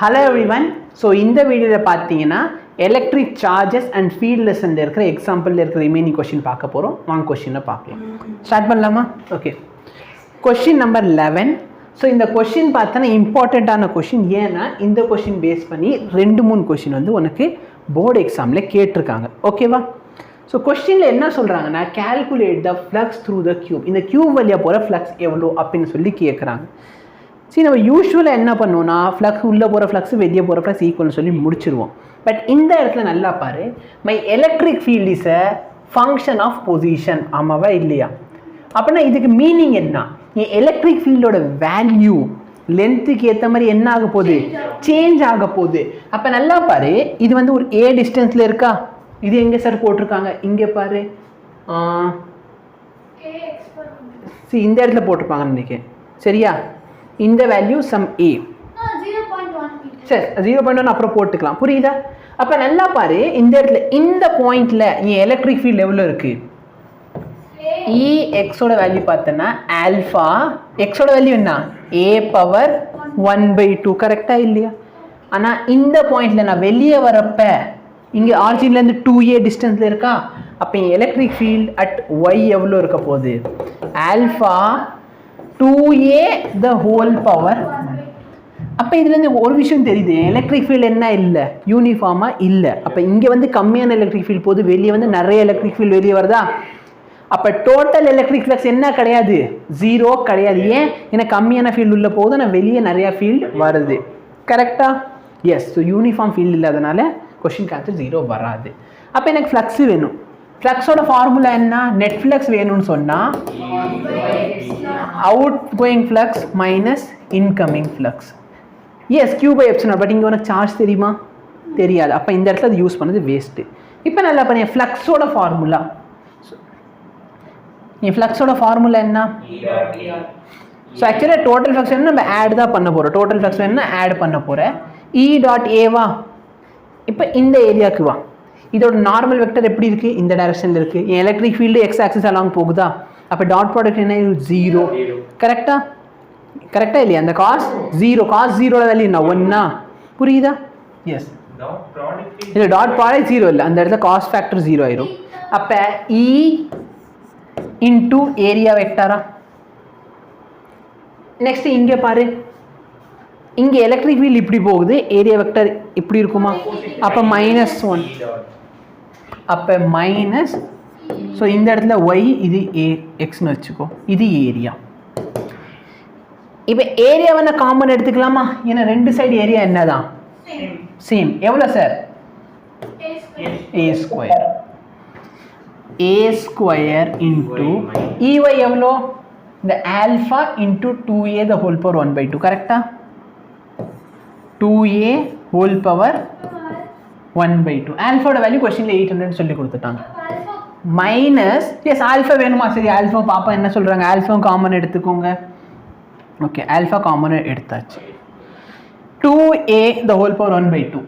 Hello everyone. So இந்த வீடியோல பாத்தீங்கன்னா electric charges and field lessonல இருக்கிற எக்ஸாம்பிள்ல இருக்கிற ரிமைனிங் क्वेश्चन பார்க்க போறோம். வாங்க क्वेश्चனை பார்க்கலாம். ஸ்டார்ட் பண்ணலாமா? ஓகே. Question number 11. ஸோ இந்த क्वेश्चन பார்த்தா இம்பார்ட்டன்ட்டான क्वेश्चन. ஏன்னா இந்த क्वेश्चन பேஸ் பண்ணி 2-3 क्वेश्चन வந்து உனக்கு போர்டு எக்ஸாம்ல கேட்டிருக்காங்க. ஓகேவா? ஸோ கொஸ்டினில் என்ன சொல்கிறாங்கன்னா calculate the flux through the cube. இந்த கியூப் வழியாக போகிற ஃப்ளக்ஸ் எவ்வளோ அப்படின்னு சொல்லி கேட்குறாங்க. சரி, நம்ம யூஸ்வலாக என்ன பண்ணுவோம்னா ஃப்ளக்ஸ் உள்ளே போகிற ஃப்ளக்ஸ் வெளியே போகிற ஃப்ளக்ஸ் ஈக்குவல்னு சொல்லி முடிச்சிருவோம். பட் இந்த இடத்துல நல்லா பாரு, my electric field is a function of position. ஆமாவா இல்லையா? அப்படின்னா இதுக்கு மீனிங் என்ன? எலக்ட்ரிக் ஃபீல்டோட வேல்யூ லென்த்துக்கு ஏற்ற மாதிரி என்ன ஆக போகுது? சேஞ்ச் ஆக போகுது. அப்போ நல்லா பாரு, இது வந்து ஒரு ஏ டிஸ்டன்ஸில் இருக்கா? இது எங்கே சார் போட்டிருக்காங்க? இங்கே பாரு, இந்த இடத்துல போட்டிருப்பாங்கன்னு நினைக்கிறேன். சரியா? இந்த வேல்யூ சம் ஏ. சரி, 0.1 அப்புறம் போட்டுக்கலாம். புரியுதா? அப்போ நல்லா பாரு, இந்த இடத்துல இந்த பாயிண்ட்ல எலக்ட்ரிக் ஃபீல்ட் எவ்வளோ இருக்கு? இ எக்ஸோட வேல்யூ பார்த்தோன்னா ஆல்ஃபா. எக்ஸோட வேல்யூ என்ன? A power 1/2. கரெக்டா இல்லையா? ஆனால் இந்த பாயிண்ட்ல நான் வெளியே வரப்ப இங்கே ஆரிஜின்லேருந்து 2a டிஸ்டன்ஸில் இருக்கா? அப்போ எலக்ட்ரிக் ஃபீல்ட் அட் ஒய் எவ்வளோ இருக்க போகுது? Alpha 2a the whole power. அப்போ இதுலேருந்து ஒரு விஷயம் தெரியுது, எலக்ட்ரிக் ஃபீல்டு என்ன இல்லை, யூனிஃபார்மாக இல்லை. அப்போ இங்கே வந்து கம்மியான எலக்ட்ரிக் ஃபீல்டு போகுது, வெளியே வந்து நிறைய எலக்ட்ரிக் ஃபீல்டு வெளியே வருதா? அப்போ டோட்டல் எலக்ட்ரிக் ஃப்ளக்ஸ் என்ன கிடையாது? 0 கிடையாது. ஏன்? ஏன்னா கம்மியான ஃபீல்டு உள்ள போகுது, நான் வெளியே நிறையா ஃபீல்டு வருது. கரெக்டா? எஸ். ஸோ யூனிஃபார்ம் ஃபீல்டு இல்லாதனால கொஸ்டின் ஆன்சர் 0 வராது. அப்போ எனக்கு ஃப்ளக்ஸு வேணும். ஃப்ளக்ஸோட ஃபார்முலா என்ன? நெட் ஃப்ளக்ஸ் வேணும்னு சொன்னால் out going flux minus incoming flux. Yes, Q by epsilon. But இங்கே உனக்கு சார்ஜ் தெரியுமா? தெரியாது. அப்போ இந்த இடத்துல அது யூஸ் பண்ணது வேஸ்ட்டு. இப்போ நல்லா பண்ணி ஃப்ளக்ஸோட ஃபார்முலா. ஃப்ளக்ஸோட ஃபார்முலா என்ன? ஸோ ஆக்சுவலாக டோட்டல் ஃப்ளக்ஸ் வேணும், நம்ம ஆட் தான் பண்ண போகிறோம். டோட்டல் ஃப்ளக்ஸ் வேணும்னா ஆட் பண்ண போகிறேன். இ டாட் ஏவா. இப்போ இந்த ஏரியாவுக்கு வா. இதோட நார்மல் வெக்டர் எப்படி இருக்குது? இந்த டைரக்ஷனில் இருக்குது. என் electric field X axis along போகுதா? அப்போ டாட் ப்ராடக்ட் என்ன? 0. கரெக்டா? கரெக்டா இல்லையா? அந்த காஸ் 0. காஸ் 0 வேல்யூ என்ன? 1. புரியுதா? எஸ். இல்லை, டாட் ப்ராடக்ட் 0 இல்லை, அந்த இடத்துல காஸ் ஃபேக்டர் 0 ஆயிரும். அப்போ இ இன்டூ ஏரியா வெக்டாரா. நெக்ஸ்ட் இங்கே பாரு, இங்கே எலக்ட்ரிக் ஃபீல்டு இப்படி போகுது, ஏரியா வெக்டர் இப்படி இருக்குமா? அப்போ -1. அப்போ மைனஸ். ஸோ இந்த இடத்துல ஒய், இது ஏ எக்ஸ்னு வச்சுக்கோ, இது ஏரியா. இப்போ ஏரியாவை நான் காமன் எடுத்துக்கலாமா? ஏன்னா ரெண்டு சைடு ஏரியா என்னதான்? சேம். எவ்வளோ சார்? ஏ ஸ்கொயர். ஏ ஸ்கொயர் இன்டூ இஒய் எவ்வளோ? இந்த alpha into 2a the whole power 1/2. கரெக்டா? 2a whole power 1/2. ஆல்ஃபாவோட வேல்யூ கொஸ்டினில் 800 சொல்லி கொடுத்துட்டாங்க. மைனஸ், எஸ் ஆல்ஃபா வேணுமா? சரி, ஆல்ஃபா பாப்பா என்ன சொல்கிறாங்க? ஆல்ஃபா காமன் எடுத்துக்கோங்க. ஓகே, ஆல்ஃபா காமன் எடுத்தாச்சு. 2a the whole power 1/2.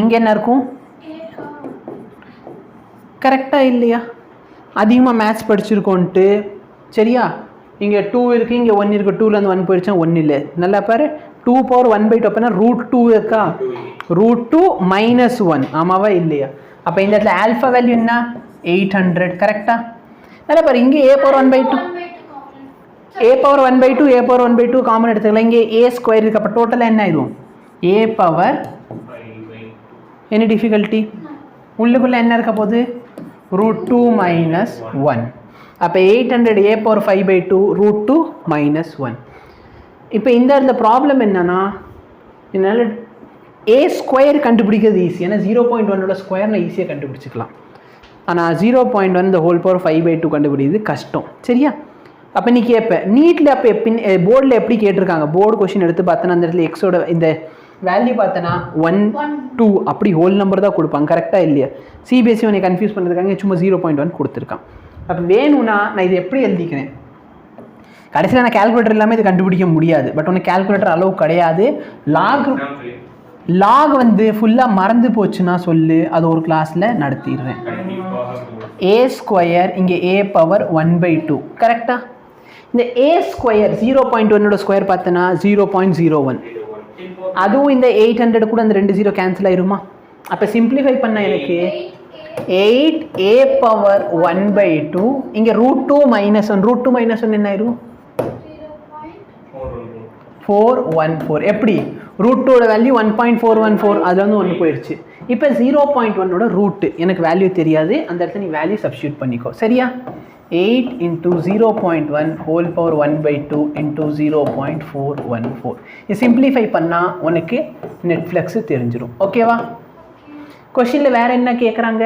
இங்கே என்ன இருக்கும்? கரெக்டாக இல்லையா? அதிகமாக மேத்ஸ் படிச்சிருக்கோன்ட்டு. சரியா? இங்கே 2 இருக்குது, இங்கே 1 இருக்குது. 2லேருந்து 1 போயிடுச்சா 1 இல்லை. நல்லா பாரு, 2 power 1/2 அப்படின்னா √2 இருக்கா? √2 -1. ஆமாவா இல்லையா? அப்போ இந்த இடத்துல ஆல்ஃபா வேல்யூ என்ன? 800. கரெக்டா? நல்லா பாரு, இங்கே a power 1/2, a power 1/2, a power 1/2 common எடுத்துக்கலாம். இங்கே a ஸ்கொயர் இருக்குது. அப்போ டோட்டலாக என்ன ஆயிடும்? a பவர் என்ன டிஃபிகல்ட்டி? உள்ளுக்குள்ளே என்ன இருக்க போகுது? √2 -1. அப்போ 800 a power 5/2 √2 -1. இப்போ இந்த இடத்துல ப்ராப்ளம் என்னன்னா, என்னால் ஏ ஸ்கொயர் கண்டுபிடிக்கிறது ஈஸி. ஏன்னா 0.1ஓட ஸ்கொயர் நான் ஈஸியாக கண்டுபிடிச்சிக்கலாம். ஆனால் 0.1 the whole power 5/2 கண்டுபிடிக்கிறது கஷ்டம். சரியா? அப்போ நீ கேட்பேன் நீட்டில், அப்போ போர்டில் எப்படி கேட்டிருக்காங்க? போர்டு கொஸ்டின் எடுத்து பார்த்தோன்னா அந்த இடத்துல எக்ஸோட இந்த வேல்யூ பார்த்தோன்னா 1, 2 அப்படி ஹோல் நம்பர் தான் கொடுப்பாங்க. கரெக்டாக இல்லையா? சிபிஎஸ்சி உன்னை கன்ஃபியூஸ் பண்ணுறதுக்காக சும்மா 0.1 கொடுத்துருக்கான். அப்போ வேணும்னா நான் இது எப்படி எழுதிக்கிறேன்? கடைசியில் நான் கேல்குலேட்டர் இல்லாமல் இது கண்டுபிடிக்க முடியாது. பட் உனக்கு கேல்குலேட்டர் அளவு கிடையாது. லாக் வந்து ஃபுல்லாக மறந்து போச்சுன்னா சொல்லு, அது ஒரு கிளாஸில் நடத்திடுறேன். ஏ ஸ்கொயர் இங்கே a பவர் 1/2. கரெக்டா? இந்த a ஸ்கொயர் 0.1ஓட ஸ்கொயர் பார்த்தோன்னா 0.01. அதுவும் இந்த 800 கூட அந்த 2 0 கேன்சல் ஆயிருமா? அப்போ சிம்பிளிஃபை பண்ணால் எனக்கு 8a பவர் 1/2 இங்கே √2 - 1 √2 - 1 என்ன ஆயிரும்? 414. எப்படி? √2 வேல்யூ 1.414, அதில் வந்து 1 போயிடுச்சு. இப்போ 0.1 ரூட்டு எனக்கு வேல்யூ தெரியாது, அந்த இடத்துல நீ வேல்யூ சப்ஸ்டியூட் பண்ணிக்கோ. சரியா? 8 × 0.1 ஹோல் பவர் 1/2 × 0.414. இது சிம்பிளிஃபை பண்ணால் உனக்கு நெட் ஃப்ளக்ஸ் தெரிஞ்சிடும். ஓகேவா? கொஷினில் வேறு என்ன கேட்குறாங்க?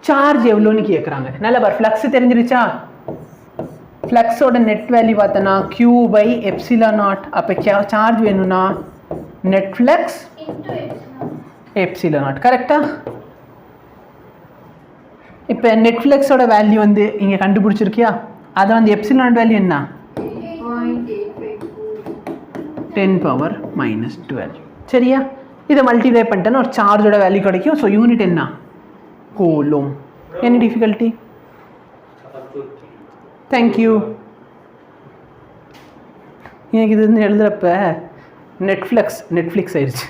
சார்ஜ் எவ்வளோன்னு கேட்குறாங்க. நல்ல பார், ஃப்ளக்ஸ் தெரிஞ்சிருச்சா? ஃப்ளக்ஸோட நெட் வேல்யூ பார்த்தோன்னா Q/ε0. அப்போ சார்ஜ் வேணும்னா நெட் ஃப்ளக்ஸ் ε0. கரெக்டா? இப்போ நெட் ஃப்ளக்ஸோட வேல்யூ வந்து இங்கே கண்டுபிடிச்சிருக்கியா? அதை வந்து ε0 வேல்யூ என்ன? 10⁻⁻12. சரியா? இதை மல்டிப்ளை பண்ணிட்டேன்னா ஒரு சார்ஜோட வேல்யூ கிடைக்கும். ஸோ யூனிட் என்ன? கூலும். Any difficulty? தேங்க்யூ. எனக்கு இது வந்து எழுதுறப்ப நெட்ஃப்ளிக்ஸ் ஆயிடுச்சு.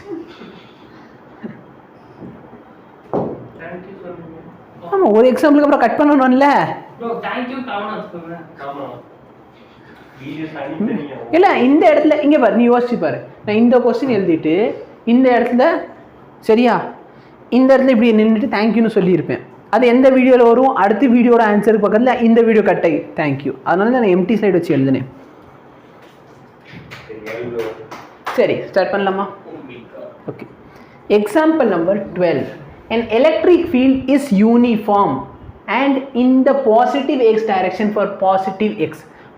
ஆமாம், ஒரு எக்ஸாம்பிளுக்கு அப்புறம் கட் பண்ணணும்ல. இல்லை, இந்த இடத்துல இங்கே பாரு, நீ யோசிச்சு பாரு. நான் இந்த கொஸ்டின் எழுதிட்டு இந்த இடத்துல, சரியா, இந்த இடத்துல இப்படி நின்றுட்டு தேங்க்யூன்னு சொல்லியிருப்பேன். அது எந்த வீடியோவில் வரும்? அடுத்த வீடியோட ஆன்சருக்கு பக்கத்தில் இந்த வீடியோ கட் ஆகி தேங்க்யூ. அதனால நான் எம்டி ஸ்லைடு வச்சு எழுதினேன். சரி, ஸ்டார்ட் பண்ணலாமா? Okay. Example number 12. An electric field is uniform and in the positive x direction for positive x.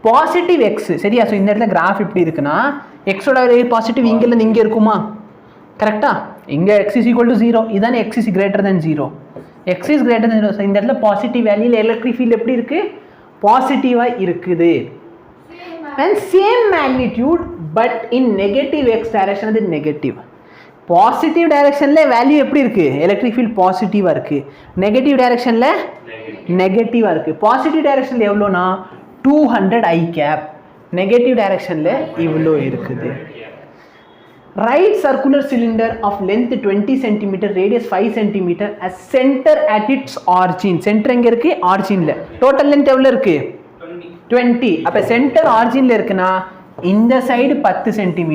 Positive x, சரியா? ஸோ இந்த இடத்துல கிராஃப் இப்படி இருக்குன்னா எக்ஸோட பாசிட்டிவ் இங்கேருந்து இங்கே இருக்குமா? கரெக்டா? இங்கே x is equal to 0. இதானே x is greater than 0. x is greater than 0. So இந்த இடத்துல பாசிட்டிவ் வேல்யூவில் எலக்ட்ரிக் ஃபீல்டு எப்படி இருக்குது? பாசிட்டிவாக இருக்குது. And same magnitude but in negative x direction அது நெகட்டிவ். பாசிட்டிவ் டைரக்ஷனில் வேல்யூ எப்படி இருக்குது? எலக்ட்ரிக் ஃபீல்ட் பாசிட்டிவாக இருக்குது. நெகட்டிவ் டைரக்ஷனில் நெகட்டிவாக இருக்குது. பாசிட்டிவ் டைரக்ஷனில் எவ்வளோனா 200 I/, நெகட்டிவ் டைரக்ஷனில் இவ்வளோ இருக்குது. Right circular cylinder of length 20 cm, radius 5 cm, as center at its origin. Centre எங்கே இருக்குது? ஆரிஜினில். டோட்டல் லென்த் எவ்வளோ இருக்குது? 20. அப்போ சென்டர் ஆரிஜினில் இருக்குன்னா இந்த சைடு 10 cm.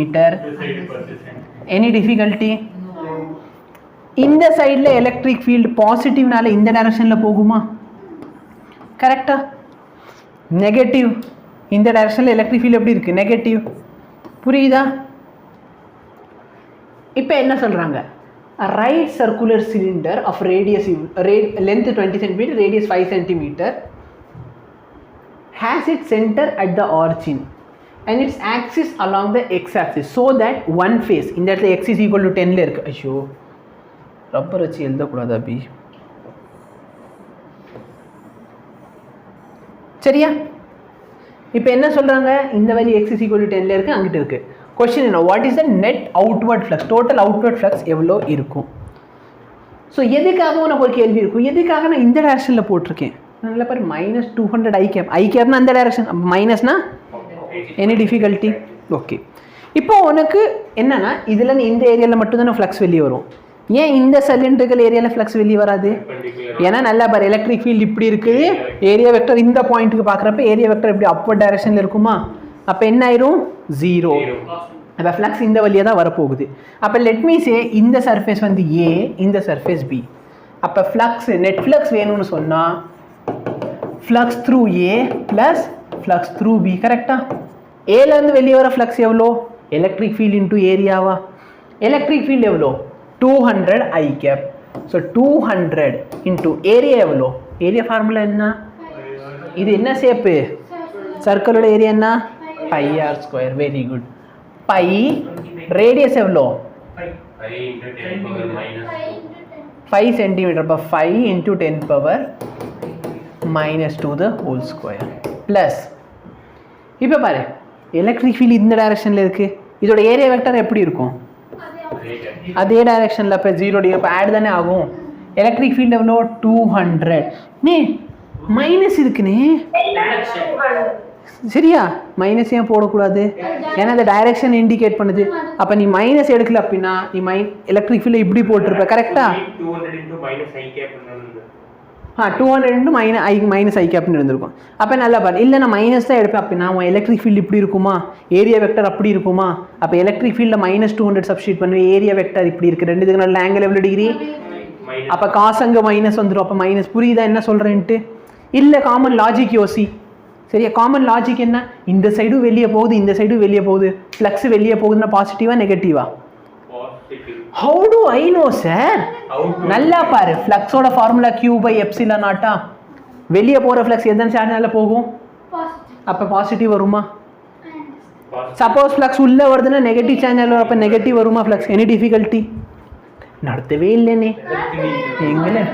Any difficulty? இந்த சைடில் எலக்ட்ரிக் ஃபீல்டு பாசிட்டிவ்னால இந்த டைரக்ஷனில் போகுமா? கரெக்டா? நெகட்டிவ் இந்த டைரக்ஷனில் எலக்ட்ரிக் ஃபீல்டு எப்படி இருக்குது? நெகட்டிவ். புரியுதா? இப்போ என்ன சொல்கிறாங்க? Right circular cylinder of radius length 20 cm, radius 5 cm, has its center at the origin and its axis along the x-axis so that one face, இந்த இடத்துல x is equal to 10ல இருக்கு. ஐயோ, ரப்பர் வச்சு எழுதக்கூடாது அபி. சரியா? இப்போ என்ன சொல்கிறாங்க? இந்த value x is equal to 10ல இருக்குது, அங்கிட்டு இருக்குது. கொஸ்டின் என்ன? What is the net outward flux? Total outward flux எவ்வளோ இருக்கும்? ஸோ எதுக்காக உனக்கு ஒரு கேள்வி இருக்கும், எதுக்காக நான் இந்த டைரக்ஷனில் போட்டிருக்கேன்? நல்ல பேர் -200 I/, அந்த டைரக்ஷன், மைனஸ்னா எனி டிஃபிகல்ட்டி? ஓகே. இப்போ உனக்கு என்னன்னா இதில் இந்த ஏரியாவில் மட்டும்தானே ஃப்ளக்ஸ் வெளியே வரும். ஏன் இந்த சிலிண்ட்ரிக்கல் ஏரியாவில் ஃப்ளக்ஸ் வெளியே வராது? ஏன்னா நல்லா பாரு, எலக்ட்ரிக் ஃபீல்டு இப்படி இருக்குது, ஏரியா வெக்டர் இந்த பாயிண்ட்டுக்கு பார்க்குறப்ப ஏரியா வெக்டர் இப்படி அப்வர்ட் டைரக்ஷனில் இருக்குமா? அப்போ என்ன ஆயிரும்? 0. அப்போ ஃப்ளக்ஸ் இந்த வழியாக தான் வரப்போகுது. அப்போ லெட் மீ சே இந்த சர்ஃபேஸ் வந்து A, இந்த சர்ஃபேஸ் B. அப்போ ஃப்ளக்ஸ் நெட் ஃப்ளக்ஸ் வேணும்னு சொன்னால் flux through A plus flux through B. கரெக்டாக? ஏலேருந்து வெளியே வர ஃப்ளக்ஸ் எவ்வளோ? எலக்ட்ரிக் ஃபீல்டு இன்டூ ஏரியாவா? எலக்ட்ரிக் ஃபீல்டு எவ்வளோ? 200 I/. ஸோ 200 இன்டூ ஏரியா எவ்வளோ? ஏரியா ஃபார்முலா என்ன? இது என்ன ஷேப்பு? சர்க்கிளோட ஏரியா என்ன? πr². Very good. By radius எவ்வளோ? 5 cm. அப்போ 5 × 10⁻⁻2 the whole square ப்ளஸ். இப்போ பாரு, எலக்ட்ரிக் ஃபீல்டு இந்த டைரக்ஷனில் இருக்குது, இதோட ஏரியா வெக்டர் எப்படி இருக்கும்? அதே டைரக்ஷனில். இப்போ 0 இப்போ ஆட் தானே ஆகும். எலக்ட்ரிக் ஃபீல்டு எவ்வளோ? 200. நீ மைனஸ் இருக்குனே, சரியா? மைனஸ் ஏன் போடக்கூடாது? ஏன்னா அந்த டைரக்ஷன் இண்டிகேட் பண்ணுது. அப்போ நீ மைனஸ் எடுக்கல அப்படின்னா நீ எலக்ட்ரிக் ஃபீல்டு இப்படி போட்டிருப்ப. கரெக்டா? 200 இன்ட்டு மைனஸ் ஐ கேப்னு இருந்திருக்கும். அப்போ நல்லா பாரு. இல்லை நான் மைனஸ் தான் எடுப்பேன் அப்படின்னா உன் எலக்ட்ரிக் ஃபீல்டு இப்படி இருக்குமா? ஏரியா வெக்டர் அப்படி இருக்குமா? அப்போ எலக்ட்ரிக் ஃபீல்டில் -200 சப்ஸ்டியூட் பண்ணி ஏரியா வெக்டர் இப்படி இருக்குது. ரெண்டுத்துக்கு நல்ல ஆங்கிள் எவ்வளோ டிகிரி? அப்போ காசு அங்கே மைனஸ் வந்துடும். அப்போ மைனஸ். புரியுதா என்ன சொல்கிறேன்ட்டு? இல்லை காமன் லாஜிக் யோசி. சரியா? காமன் லாஜிக் என்ன? இந்த சைடும் வெளியே போகுது, இந்த சைடும் வெளியே போகுது. ஃப்ளக்ஸ் வெளியே போகுதுன்னா பாசிட்டிவா நெகட்டிவா? How to I know sir? நல்லா பாரு. ஃப்ளக்ஸோட ஃபார்முலா Q/ε0. வெளியே போகிற ஃப்ளக்ஸ் எந்த சேனலில் போகும்? அப்போ பாசிட்டிவ் வருமா? சப்போஸ் ஃப்ளக்ஸ் உள்ளே வருதுன்னா நெகட்டிவ் சேனல் வரும். அப்போ நெகட்டிவ் வருமா ஃப்ளக்ஸ்? Any difficulty? நடத்தவே இல்லைனே எங்களே.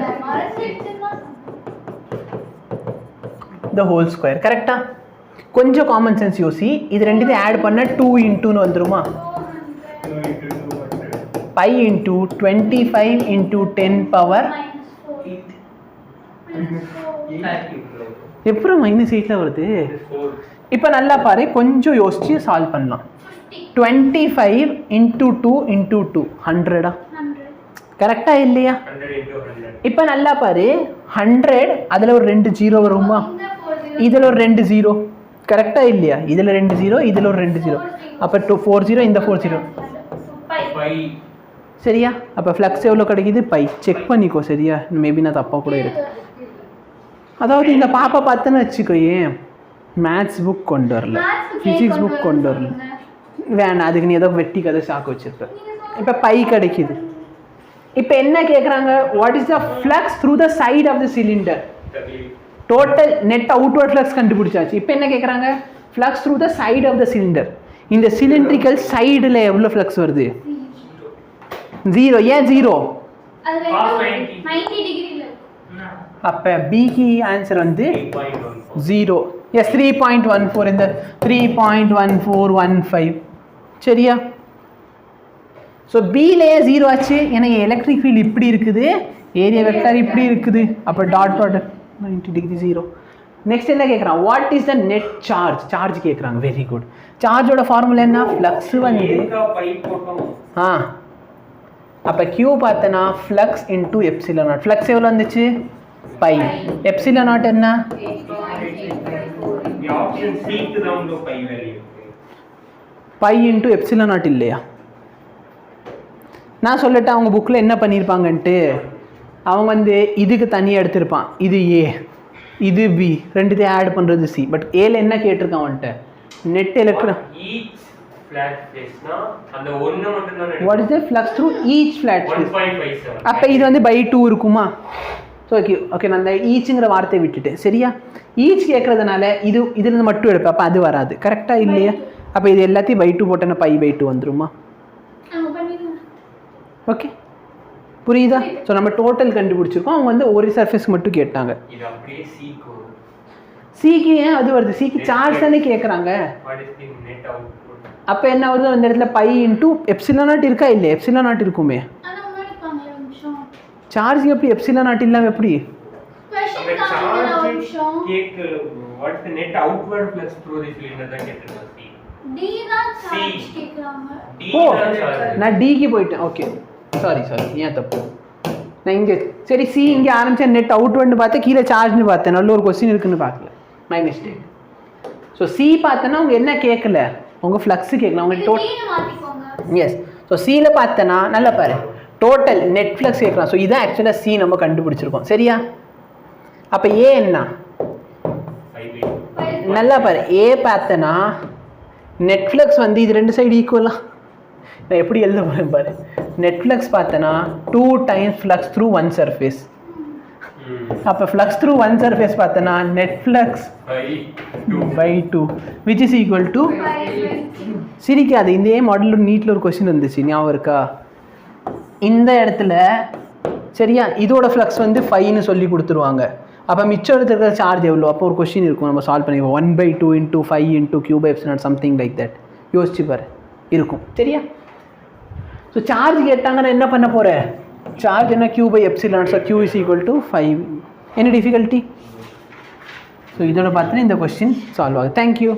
the whole square. கரெக்டா? கொஞ்சம் காமன் சென்ஸ் யோசி. இது ரெண்டுத்தையும் ஆட் பண்ண 2 இன்டூன்னு வந்துருமா? பை இன்டூ 25 இன்டூ 10 பவர் எப்பறம் -8ல வருது? இப்போ நல்லா பாரு, கொஞ்சம் யோசிச்சு சால்வ் பண்ணலாம். 25 இன்டூ 2 இன்டூ 2 100. கரெக்டா இல்லையா? இப்போ நல்லா பாரு, 100 அதில் ஒரு 2 0 வருமா? இதில் ஒரு 2 0. கரெக்டா இல்லையா? இதில் 2 0, இதில் ஒரு 2 0. அப்போ 4 0, இந்த 4 0. சரியா? அப்போ ஃப்ளக்ஸ் எவ்வளோ கிடைக்குது? பை. செக் பண்ணிக்கோ. சரியா? மேபி நான் தப்பாக கூட இருக்கு. அதாவது இந்த பாப்பா பார்த்தேன்னு வச்சுக்கோ, ஏன் மேத்ஸ் புக் கொண்டு வரல, ஃபிசிக்ஸ் புக் கொண்டு வரல, வேணாம் அதுக்கு நீ ஏதோ வெட்டி கதை சாக்கு வச்சிருப்ப. இப்போ பை கிடைக்குது. இப்போ என்ன கேட்குறாங்க? What is the flux through the side of the cylinder? Total net outward flux கண்டுபிடிச்சாச்சு. இப்போ என்ன கேட்குறாங்க? Flux through the side of the cylinder. இந்த சிலிண்ட்ரிக்கல் சைடில் எவ்வளோ ஃப்ளக்ஸ் வருது? 0. ஏன் 0? அப்போ பிக்கு ஆன்சர் வந்து 0. எஸ் 3.14. இந்த 3.1415. சரியா? ஸோ பிலேயே 0 ஆச்சு. எனக்கு எலக்ட்ரிக் ஃபீல்டு இப்படி இருக்குது, ஏரியா வெக்டார் இப்படி இருக்குது. அப்போ டாட் ப்ராடக்ட் 90 டிகிரி 0. நெக்ஸ்ட் என்ன கேட்குறான்? What is the net charge? Charge கேட்குறாங்க. Very good. சார்ஜோட ஃபார்முலா என்ன? ஃப்ளக்ஸ் வந்து அப்போ Q பார்த்தனா ஃப்ளக்ஸ் இன்டூ எப்சிலன். ஃப்ளக்ஸ் எவ்வளோ வந்துச்சு? பை. எப்சிலன் நாட் என்ன? பை இன்டூ எப்சிலன் நாட் இல்லையா? நான் சொல்லட்டேன் அவங்க புக்கில் என்ன பண்ணியிருப்பாங்கன்ட்டு. அவங்க வந்து இதுக்கு தனியாக எடுத்திருப்பான். இது ஏ, இது பி, ரெண்டுத்தையும் ஆட் பண்ணுறது சி. பட் ஏல என்ன கேட்டிருக்கான் அவன்கிட்ட? Net electro what is the flux through each flat space? அப்போ இது வந்து பை 2 இருக்குமா? ஸோ ஓகே நான் அந்த ஈச்சுங்கிற வார்த்தையை விட்டுட்டேன். சரியா? ஈச் கேட்குறதுனால இதுலேருந்து மட்டும் எடுப்பேன். அப்போ அது வராது. கரெக்டாக இல்லையா? அப்போ இது எல்லாத்தையும் பை 2 போட்டேன்னா பை பை 2 வந்துருமா? ஓகே புரியுதா? ஸோ நம்ம டோட்டல் கண்டுபிடிச்சிருக்கோம். அவங்க வந்து ஒரு சர்ஃபேஸ் மட்டும் கேட்டாங்க. சிக்கு ஏன் அது வருது? சிக்கு சார்ஜ் தானே கேட்குறாங்க. அப்போ என்ன வருது? அந்த இடத்துல பை இன்டூ எப்சிலன் நாட் இருக்கா? இல்லை, எப்சிலன் நாட் இருக்குமே. சார்ஜ் எப்படி எப்சிலன் நாட் இல்லாமல் எப்படி? ஓ நான் டிக்கு போயிட்டேன். ஓகே சாரி ஏன் தப்பு? நான் இங்கே சரி சி இங்கே ஆரம்பித்தேன். நெட் அவுட்வர்ட்னு பார்த்தேன், கீழே சார்ஜ்னு பார்த்தேன். நல்ல ஒரு கொஸ்டின் இருக்குன்னு பார்க்கல. My mistake. ஸோ சி பார்த்தேன்னா அவங்க என்ன கேட்கல? உங்கள் ஃப்ளக்ஸு கேட்கல. அவங்க டோட்டல் எஸ். ஸோ சியில் பார்த்தேன்னா நல்லா பாரு, டோட்டல் நெட் ஃப்ளக்ஸ் கேட்கலாம். ஸோ இதான் ஆக்சுவலாக சி நம்ம கண்டுபிடிச்சிருக்கோம். சரியா? அப்போ ஏ என்ன? நல்லா பாரு, ஏ பார்த்தேன்னா நெட் ஃப்ளக்ஸ் வந்து இது ரெண்டு சைடு ஈக்குவலாக. நான் எப்படி எழுத போகிறேன் பாரு. நெட் ஃப்ளக்ஸ் பார்த்தேன்னா 2 டைம்ஸ் ஃப்ளக்ஸ் த்ரூ 1 சர்ஃபேஸ். அப்போ ஃப்ளக்ஸ் த்ரூ 1 சர்ஃபேஸ் பார்த்தேன்னா net flux by 2 which is equal to சிரிக்காது. இதே மாடலில் நீட்டில் ஒரு கொஸ்டின் வந்துச்சு, ஞாபகம் இருக்கா? இந்த இடத்துல சரியா இதோட ஃப்ளக்ஸ் வந்து 5ன்னு சொல்லி கொடுத்துருவாங்க. அப்போ மிச்சம் எடுத்துருக்கிற சார்ஜ் எவ்வளோ? அப்போ ஒரு கொஸ்டின் இருக்கும், நம்ம சால்வ் பண்ணிப்போம். 1/2 into 5 into Q/ε something like that. யோசிச்சு பாரு, இருக்கும். சரியா? ஸோ சார்ஜ் கேட்டாங்கன்னா என்ன பண்ண போகிறேன்? சார்ஜ் என்ன? Q/ε. So Q is equal to 5. என்ன டிஃபிகல்ட்டி? ஸோ இதோட பார்த்தீங்கன்னா இந்த கொஸ்டின் சால்வ் ஆகுது. தேங்க்யூ.